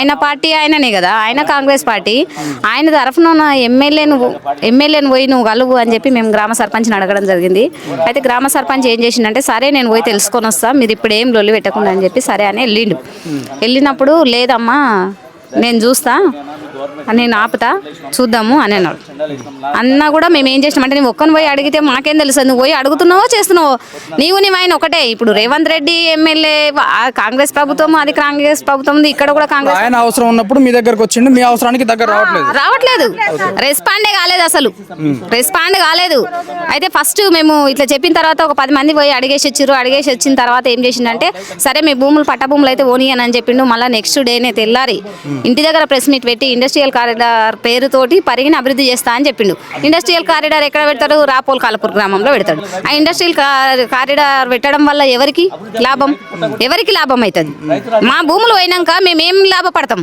ఆయన పార్టీ ఆయననే కదా, ఆయన కాంగ్రెస్ పార్టీ. ఆయన తరఫున ఉన్న ఎమ్మెల్యేను పోయి నువ్వు కలువు అని చెప్పి మేము గ్రామ సర్పంచ్ని అడగడం జరిగింది. అయితే గ్రామ సర్పంచ్ ఏం చేసిందంటే సరే నేను పోయి తెలుసుకొని వస్తా, మీరు ఇప్పుడు ఏం లొల్లి పెట్టకుండా అని చెప్పి సరే అని వెళ్ళినప్పుడు లేదమ్మా నేను చూస్తా, నేను ఆపుతా, చూద్దాము అని అన్నాడు. అన్నా కూడా మేము ఏం చేసినామంటే నువ్వు ఒక్కని పోయి అడిగితే మాకేం తెలుసు, నువ్వు పోయి అడుగుతున్నావో చేస్తున్నావో, నీవు ఆయన ఒకటే. ఇప్పుడు రేవంత్ రెడ్డి ఎమ్మెల్యే కాంగ్రెస్ ప్రభుత్వం, అది కాంగ్రెస్ ప్రభుత్వం, ఇక్కడ కూడా కాంగ్రెస్. ఆయన అవసరం ఉన్నప్పుడు మీ దగ్గరకు వచ్చిండు, మీ అవసరానికి దగ్గర రావట్లేదు, రెస్పాండే కాలేదు, అసలు రెస్పాండ్ కాలేదు. అయితే ఫస్ట్ మేము ఇట్లా చెప్పిన తర్వాత ఒక 10 మంది పోయి అడిగేసి వచ్చిన తర్వాత ఏం చేసిందంటే సరే మీ భూములు పట్ట భూములు అయితే ఓనియని అని చెప్పిండు. మళ్ళీ నెక్స్ట్ డేనే తెల్లారి ఇంటి దగ్గర ప్రెస్ మీట్ పెట్టి ఇండస్ట్రియల్ కారిడార్ పేరుతోటి పరిగిని అభివృద్ధి చేస్తా అని చెప్పిండు. ఇండస్ట్రియల్ కారిడార్ ఎక్కడ పెడతాడు? రాపోల్ కాలపూర్ గ్రామంలో పెడతాడు. ఆ ఇండస్ట్రియల్ కారిడార్ పెట్టడం వల్ల ఎవరికి లాభం అవుతుంది? మా భూములు పోయినాక మేమేం లాభపడతాం?